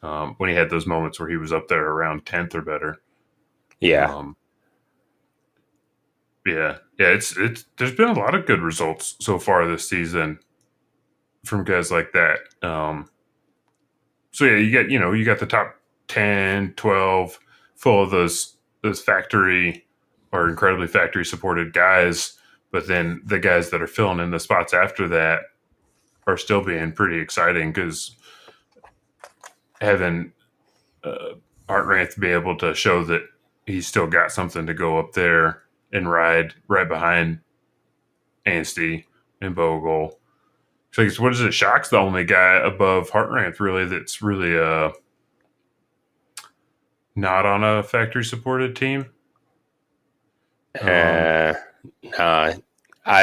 Speaker 2: when he had those moments where he was up there around 10th or better.
Speaker 1: Yeah.
Speaker 2: Yeah. It's there's been a lot of good results so far this season from guys like that. So yeah, you got the top 10, 12 full of those factory or incredibly factory supported guys, but then the guys that are filling in the spots after that are still being pretty exciting because having Art Ranth be able to show that he's still got something to go up there and ride right behind Anstie and Bogle. So what is it? Shock's the only guy above Hartranth really that's really not on a factory supported team.
Speaker 1: I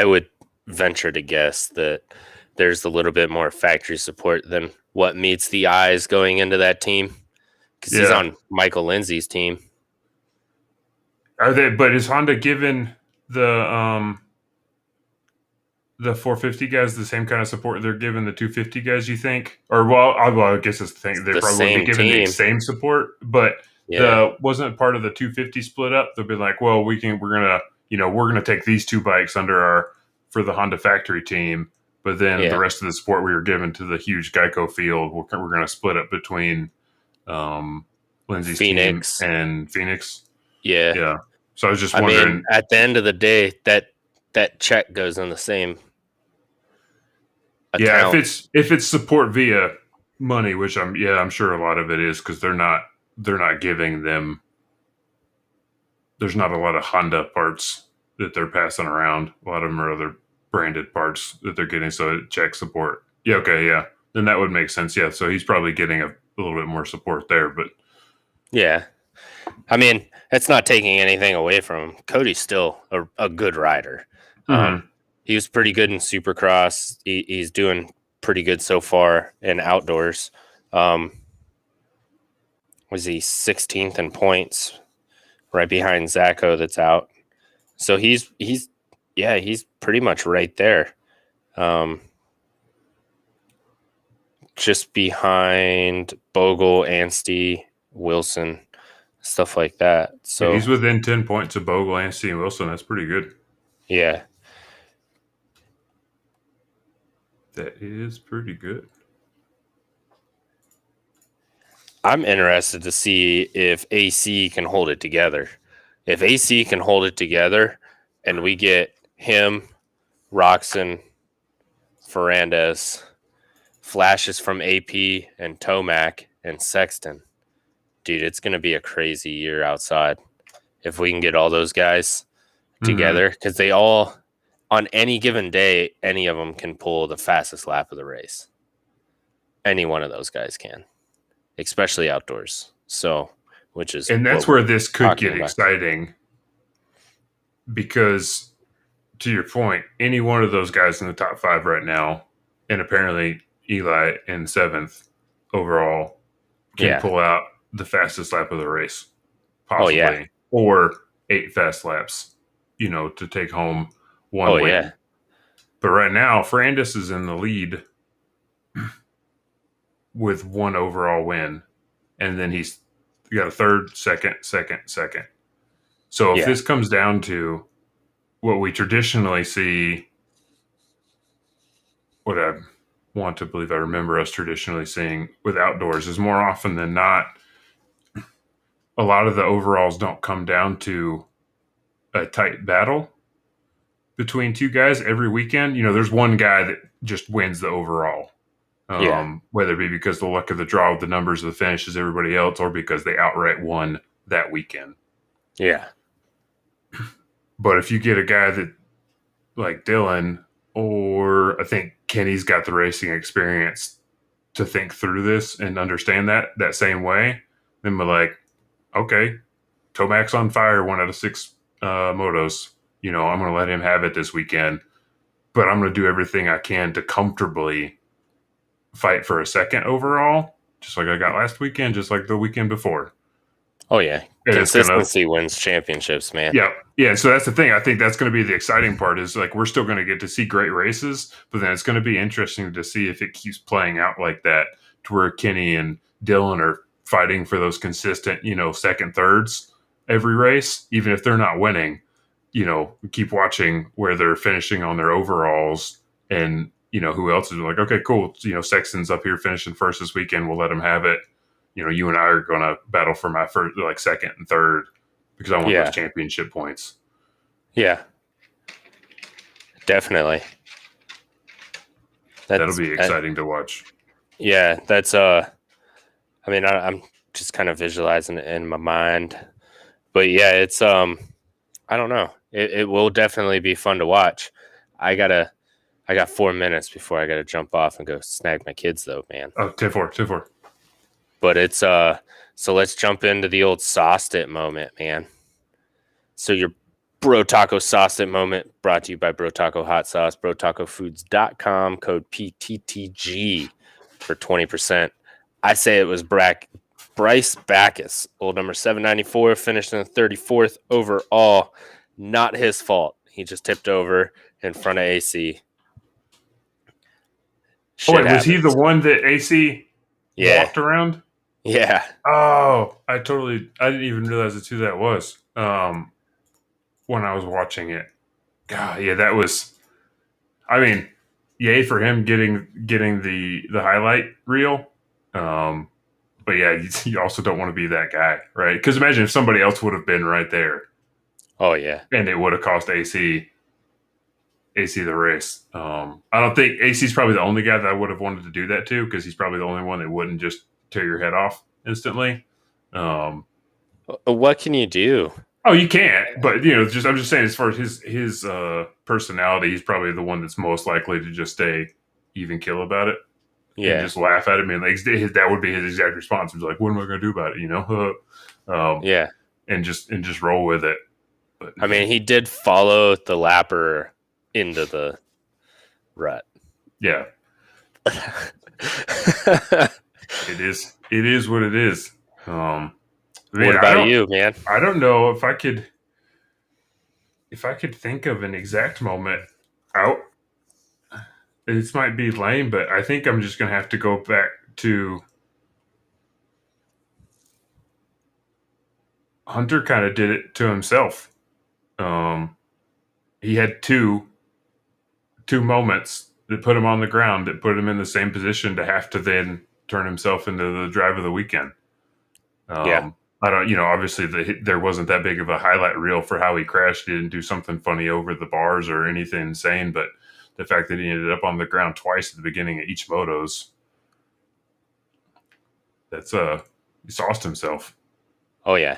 Speaker 1: would venture to guess that there's a little bit more factory support than what meets the eyes going into that team because he's on Michael Lindsay's team.
Speaker 2: Are they? But is Honda giving the 450 guys the same kind of support they're giving the 250 guys? You think? Or I guess it's the thing. They're probably be giving the same support, but wasn't part of the 250 split up. They'll be like, well, we're gonna take these two bikes for the Honda factory team, but then the rest of the support we were given to the huge Geico field, we're gonna split up between Lindsay's team and Phoenix. Yeah. So I was just wondering. I mean,
Speaker 1: at the end of the day, that check goes in the same account.
Speaker 2: Yeah, if it's support via money, which I'm sure a lot of it is because they're not giving them. There's not a lot of Honda parts that they're passing around. A lot of them are other branded parts that they're getting. So check support. Yeah. Okay. Yeah. Then that would make sense. Yeah. So he's probably getting a little bit more support there, but
Speaker 1: yeah. I mean, it's not taking anything away from him. Cody's still a good rider. He was pretty good in Supercross. He's doing pretty good so far in outdoors. Was he 16th in points, right behind Zacho that's out. So he's pretty much right there. Just behind Bogle, Anstie, Wilson, stuff like that. So
Speaker 2: he's within 10 points of Bogle, Anstie, and Wilson. That's pretty good.
Speaker 1: Yeah.
Speaker 2: That is pretty good.
Speaker 1: I'm interested to see if AC can hold it together. If AC can hold it together and we get him, Roxon, Fernandez, flashes from AP and Tomac and Sexton, dude, it's going to be a crazy year outside if we can get all those guys together because they all, on any given day, any of them can pull the fastest lap of the race. Any one of those guys can, especially outdoors. So,
Speaker 2: and that's where this could get exciting because, to your point, any one of those guys in the top 5 right now, and apparently Eli in 7th overall, can pull out the fastest lap of the race, possibly, or 8 fast laps, to take home one win. Yeah. But right now, Fernandez is in the lead with 1 overall win, and then he's got a third, second. So if this comes down to what we traditionally see, what I want to believe I remember us traditionally seeing with outdoors is more often than not, a lot of the overalls don't come down to a tight battle between two guys every weekend. There's one guy that just wins the overall. Whether it be because the luck of the draw with the numbers of the finish is everybody else, or because they outright won that weekend.
Speaker 1: Yeah.
Speaker 2: But if you get a guy that like Dylan, or I think Kenny's got the racing experience to think through this and understand that same way, then we're like, okay, Tomac's on fire 1 out of 6 motos. I'm going to let him have it this weekend, but I'm going to do everything I can to comfortably fight for a second overall, just like I got last weekend, just like the weekend before.
Speaker 1: Oh, yeah. Consistency wins championships, man.
Speaker 2: Yeah. So that's the thing. I think that's going to be the exciting part is like we're still going to get to see great races, but then it's going to be interesting to see if it keeps playing out like that to where Kenny and Dylan are fighting for those consistent, second, thirds every race, even if they're not winning. Keep watching where they're finishing on their overalls and, who else is like, okay, cool. Sexton's up here finishing first this weekend. We'll let him have it. You and I are going to battle for my first, like second and third because I want those championship points.
Speaker 1: Yeah, definitely.
Speaker 2: That'll be exciting to watch.
Speaker 1: Yeah, that's I'm just kind of visualizing it in my mind, but yeah, it's I don't know. It will definitely be fun to watch. I got 4 minutes before I got to jump off and go snag my kids though, man.
Speaker 2: Oh, 10-4.
Speaker 1: But it's so let's jump into the old sauced it moment, man. So your Bro Taco sauced it moment brought to you by Bro Taco Hot Sauce, brotacofoods.com, code PTTG for 20%. I say it was Bryce Backus, old number 794, finished in the 34th overall. Not his fault. He just tipped over in front of AC.
Speaker 2: Was he the one that AC walked around?
Speaker 1: Yeah.
Speaker 2: Oh, I didn't even realize that's who that was when I was watching it. God, yeah, that was, yay for him getting the highlight reel. But yeah, you also don't want to be that guy, right? Because imagine if somebody else would have been right there.
Speaker 1: Oh, yeah.
Speaker 2: And it would have cost AC the race. I don't think AC's probably the only guy that I would have wanted to do that to because he's probably the only one that wouldn't just tear your head off instantly.
Speaker 1: What can you do?
Speaker 2: Oh, you can't. But I'm just saying, as far as his personality, he's probably the one that's most likely to just stay even kill about it. Yeah, and just laugh at him, and like that would be his exact response. He's like, "What am I going to do about it?"
Speaker 1: Yeah,
Speaker 2: and just roll with it. But
Speaker 1: he did follow the lapper into the rut.
Speaker 2: Yeah. It is what it is.
Speaker 1: What about you, man?
Speaker 2: I don't know if I could think of an exact moment out. This might be lame, but I think I'm just going to have to go back to Hunter kind of did it to himself. He had two moments that put him on the ground that put him in the same position to have to then turn himself into the drive of the weekend. I don't, obviously there wasn't that big of a highlight reel for how he crashed. He didn't do something funny over the bars or anything insane, but the fact that he ended up on the ground twice at the beginning of each motos, that's he sauced himself.
Speaker 1: Oh yeah.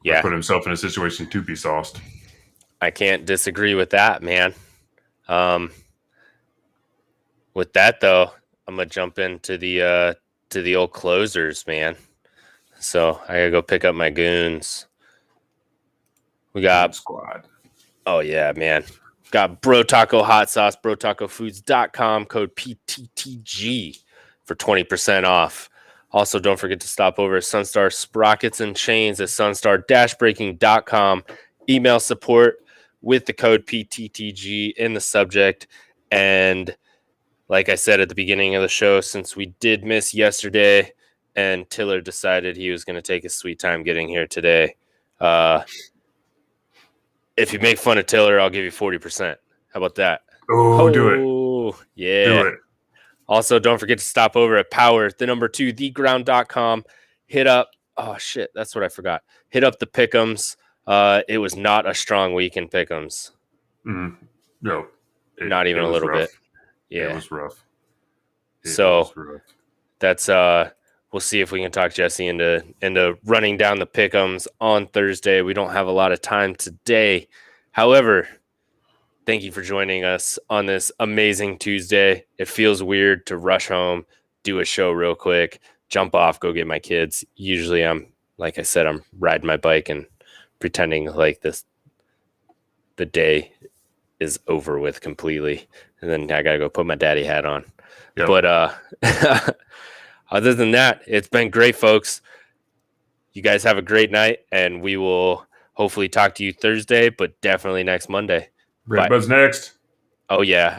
Speaker 1: Yeah.
Speaker 2: Or put himself in a situation to be sauced.
Speaker 1: I can't disagree with that, man. With that though, I'm gonna jump into the old closers, man. So I gotta go pick up my goons. We got
Speaker 2: squad.
Speaker 1: Oh yeah, man. Got Bro Taco Hot Sauce, brotacofoods.com, code PTTG for 20% off. Also, don't forget to stop over at Sunstar Sprockets and Chains at sunstar-breaking.com. Email support with the code PTTG in the subject. And like I said at the beginning of the show, since we did miss yesterday and Tiller decided he was going to take his sweet time getting here today. If you make fun of Tiller, I'll give you 40%. How about that?
Speaker 2: Oh, do it.
Speaker 1: Yeah.
Speaker 2: Do it.
Speaker 1: Also, don't forget to stop over at Power, the number 2, theground.com. Hit up. Oh, shit. That's what I forgot. Hit up the Pick'ems. It was not a strong week in Pick'ems.
Speaker 2: No.
Speaker 1: Not even a little bit. Yeah.
Speaker 2: It was rough.
Speaker 1: That's we'll see if we can talk Jesse into running down the Pick'ems on Thursday. We don't have a lot of time today. However, thank you for joining us on this amazing Tuesday. It feels weird to rush home, do a show real quick, jump off, go get my kids. Usually I'm riding my bike and pretending like the day is over with completely. And then I got to go put my daddy hat on. Yep. But other than that, it's been great, folks. You guys have a great night, and we will hopefully talk to you Thursday, but definitely next Monday.
Speaker 2: Red Buzz next.
Speaker 1: Oh, yeah.